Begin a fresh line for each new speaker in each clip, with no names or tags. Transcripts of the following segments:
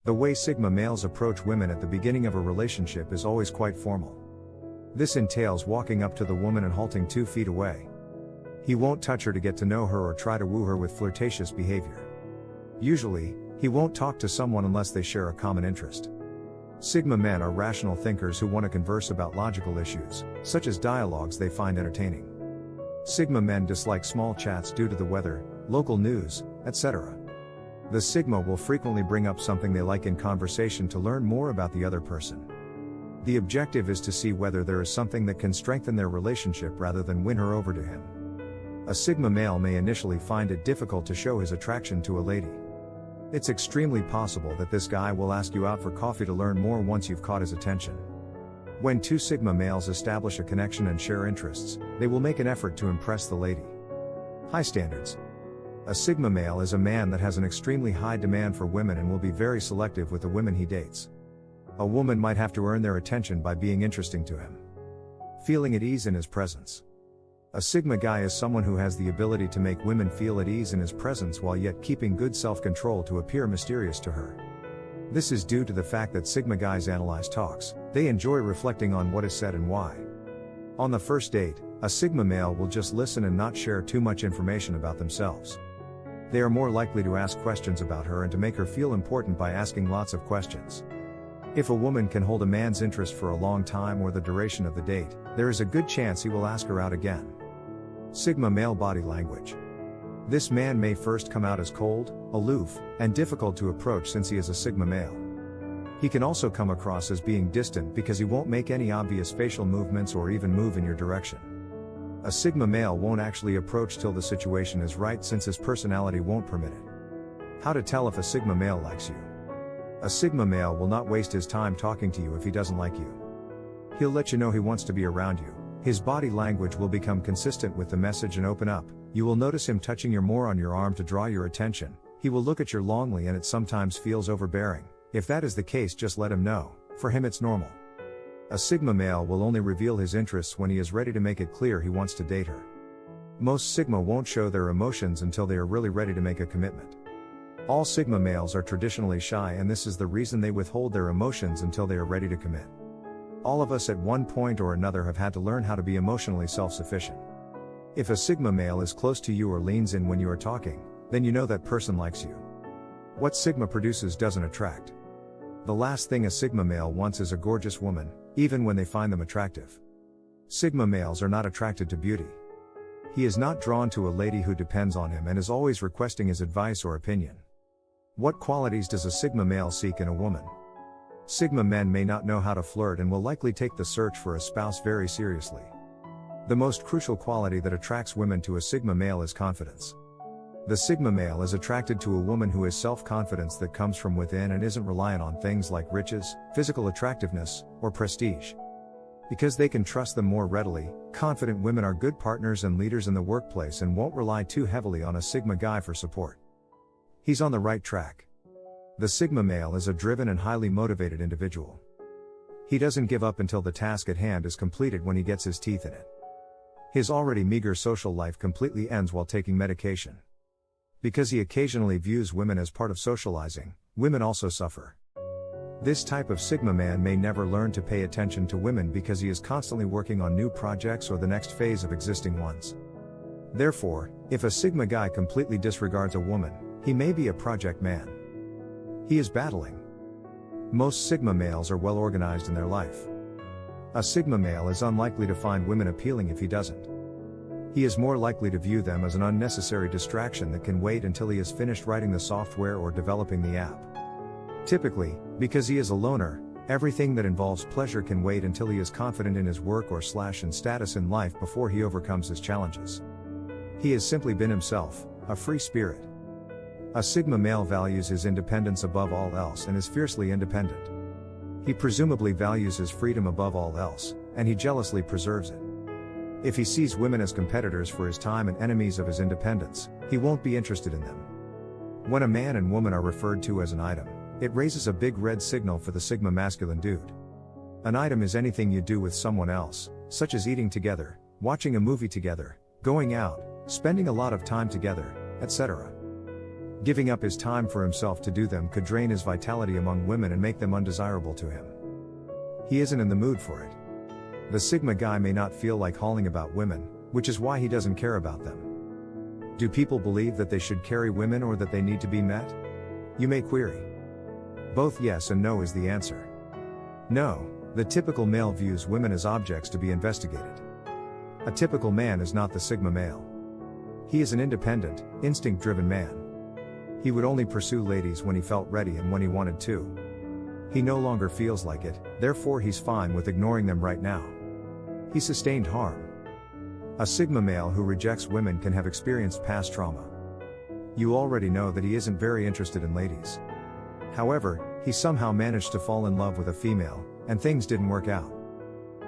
The way Sigma males approach women at the beginning of a relationship is always quite formal. This entails walking up to the woman and halting 2 feet away. He won't touch her to get to know her or try to woo her with flirtatious behavior. Usually, he won't talk to someone unless they share a common interest. Sigma men are rational thinkers who want to converse about logical issues, such as dialogues they find entertaining. Sigma men dislike small chats due to the weather, local news, etc. The Sigma will frequently bring up something they like in conversation to learn more about the other person. The objective is to see whether there is something that can strengthen their relationship rather than win her over to him. A Sigma male may initially find it difficult to show his attraction to a lady. It's extremely possible that this guy will ask you out for coffee to learn more once you've caught his attention. When 2 Sigma males establish a connection and share interests, they will make an effort to impress the lady. High standards. A Sigma male is a man that has an extremely high demand for women and will be very selective with the women he dates. A woman might have to earn their attention by being interesting to him. Feeling at ease in his presence. A Sigma guy is someone who has the ability to make women feel at ease in his presence while yet keeping good self-control to appear mysterious to her. This is due to the fact that Sigma guys analyze talks. They enjoy reflecting on what is said and why. On the first date, a Sigma male will just listen and not share too much information about themselves. They are more likely to ask questions about her and to make her feel important by asking lots of questions. If a woman can hold a man's interest for a long time or the duration of the date, there is a good chance he will ask her out again. Sigma male body language. This man may first come out as cold, aloof, and difficult to approach since he is a Sigma male. He can also come across as being distant because he won't make any obvious facial movements or even move in your direction. A Sigma male won't actually approach till the situation is right since his personality won't permit it. How to tell if a Sigma male likes you. A Sigma male will not waste his time talking to you if he doesn't like you. He'll let you know he wants to be around you. His body language will become consistent with the message and open up. You will notice him touching more on your arm to draw your attention. He will look at you longingly and it sometimes feels overbearing. If that is the case, just let him know. For him it's normal. A Sigma male will only reveal his interests when he is ready to make it clear he wants to date her. Most Sigma won't show their emotions until they are really ready to make a commitment. All Sigma males are traditionally shy, and this is the reason they withhold their emotions until they are ready to commit. All of us at one point or another have had to learn how to be emotionally self-sufficient. If a Sigma male is close to you or leans in when you are talking, then you know that person likes you. What Sigma produces doesn't attract. The last thing a Sigma male wants is a gorgeous woman, even when they find them attractive. Sigma males are not attracted to beauty. He is not drawn to a lady who depends on him and is always requesting his advice or opinion. What qualities does a Sigma male seek in a woman? Sigma men may not know how to flirt and will likely take the search for a spouse very seriously. The most crucial quality that attracts women to a Sigma male is confidence. The Sigma male is attracted to a woman who has self-confidence that comes from within and isn't reliant on things like riches, physical attractiveness, or prestige. Because they can trust them more readily, confident women are good partners and leaders in the workplace and won't rely too heavily on a Sigma guy for support. He's on the right track. The Sigma male is a driven and highly motivated individual. He doesn't give up until the task at hand is completed when he gets his teeth in it. His already meager social life completely ends while taking medication. Because he occasionally views women as part of socializing, women also suffer. This type of Sigma man may never learn to pay attention to women because he is constantly working on new projects or the next phase of existing ones. Therefore, if a Sigma guy completely disregards a woman, he may be a project man. He is battling. Most Sigma males are well organized in their life. A Sigma male is unlikely to find women appealing if he doesn't. He is more likely to view them as an unnecessary distraction that can wait until he has finished writing the software or developing the app. Typically, because he is a loner, everything that involves pleasure can wait until he is confident in his work or / status in life before he overcomes his challenges. He has simply been himself, a free spirit. A Sigma male values his independence above all else and is fiercely independent. He presumably values his freedom above all else, and he jealously preserves it. If he sees women as competitors for his time and enemies of his independence, he won't be interested in them. When a man and woman are referred to as an item, it raises a big red signal for the Sigma masculine dude. An item is anything you do with someone else, such as eating together, watching a movie together, going out, spending a lot of time together, etc. Giving up his time for himself to do them could drain his vitality among women and make them undesirable to him. He isn't in the mood for it. The Sigma guy may not feel like hauling about women, which is why he doesn't care about them. Do people believe that they should carry women or that they need to be met? You may query. Both yes and no is the answer. No, the typical male views women as objects to be investigated. A typical man is not the Sigma male. He is an independent, instinct-driven man. He would only pursue ladies when he felt ready and when he wanted to. He no longer feels like it, therefore he's fine with ignoring them right now. He sustained harm. A Sigma male who rejects women can have experienced past trauma. You already know that he isn't very interested in ladies. However, he somehow managed to fall in love with a female, and things didn't work out.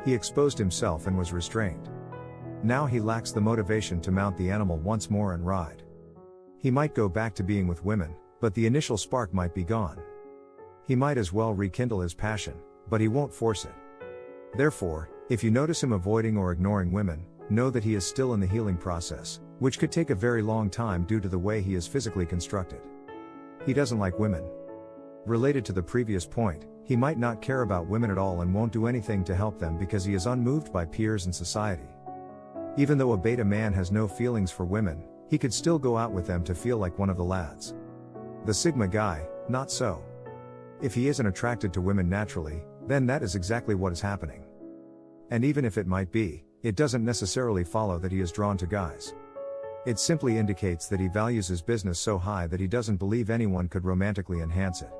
He exposed himself and was restrained. Now he lacks the motivation to mount the animal once more and ride. He might go back to being with women, but the initial spark might be gone. He might as well rekindle his passion, but he won't force it. Therefore, if you notice him avoiding or ignoring women, know that he is still in the healing process, which could take a very long time due to the way he is physically constructed. He doesn't like women. Related to the previous point, he might not care about women at all and won't do anything to help them because he is unmoved by peers and society. Even though a beta man has no feelings for women, he could still go out with them to feel like one of the lads. The Sigma guy, not so. If he isn't attracted to women naturally, then that is exactly what is happening. And even if it might be, it doesn't necessarily follow that he is drawn to guys. It simply indicates that he values his business so high that he doesn't believe anyone could romantically enhance it.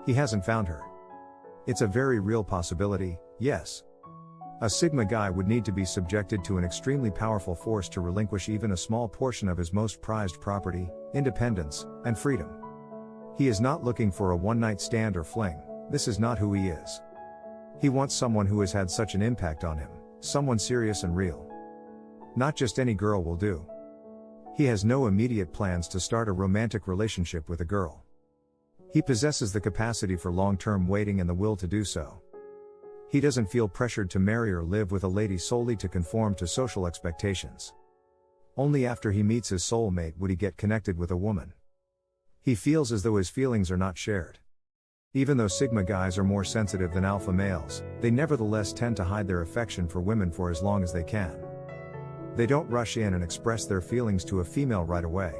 He hasn't found her. It's a very real possibility, yes. A Sigma guy would need to be subjected to an extremely powerful force to relinquish even a small portion of his most prized property, independence, and freedom. He is not looking for a one-night stand or fling. This is not who he is. He wants someone who has had such an impact on him, someone serious and real. Not just any girl will do. He has no immediate plans to start a romantic relationship with a girl. He possesses the capacity for long-term waiting and the will to do so. He doesn't feel pressured to marry or live with a lady solely to conform to social expectations. Only after he meets his soulmate would he get connected with a woman. He feels as though his feelings are not shared. Even though Sigma guys are more sensitive than alpha males, they nevertheless tend to hide their affection for women for as long as they can. They don't rush in and express their feelings to a female right away.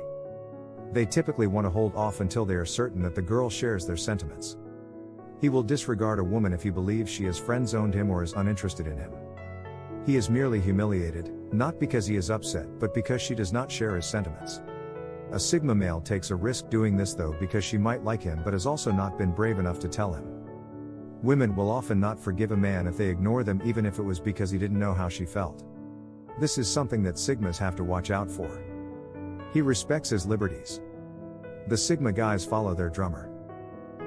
They typically want to hold off until they are certain that the girl shares their sentiments. He will disregard a woman if he believes she has friend-zoned him or is uninterested in him. He is merely humiliated, not because he is upset but because she does not share his sentiments. A Sigma male takes a risk doing this though because she might like him but has also not been brave enough to tell him. Women will often not forgive a man if they ignore them even if it was because he didn't know how she felt. This is something that Sigmas have to watch out for. He respects his liberties. The Sigma guys follow their drummer.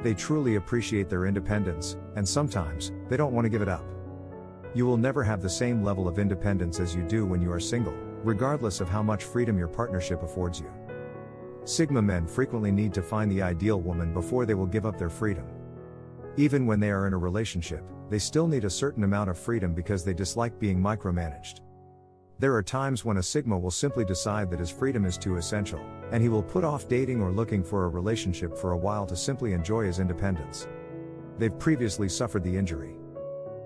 They truly appreciate their independence, and sometimes, they don't want to give it up. You will never have the same level of independence as you do when you are single, regardless of how much freedom your partnership affords you. Sigma men frequently need to find the ideal woman before they will give up their freedom. Even when they are in a relationship, they still need a certain amount of freedom because they dislike being micromanaged. There are times when a Sigma will simply decide that his freedom is too essential, and he will put off dating or looking for a relationship for a while to simply enjoy his independence. They've previously suffered the injury.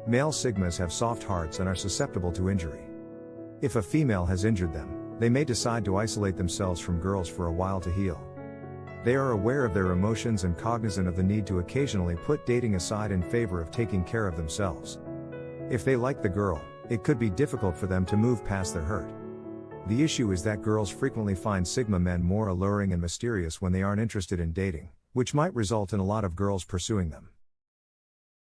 Male Sigmas have soft hearts and are susceptible to injury. If a female has injured them, they may decide to isolate themselves from girls for a while to heal. They are aware of their emotions and cognizant of the need to occasionally put dating aside in favor of taking care of themselves. If they like the girl, it could be difficult for them to move past their hurt. The issue is that girls frequently find Sigma men more alluring and mysterious when they aren't interested in dating, which might result in a lot of girls pursuing them.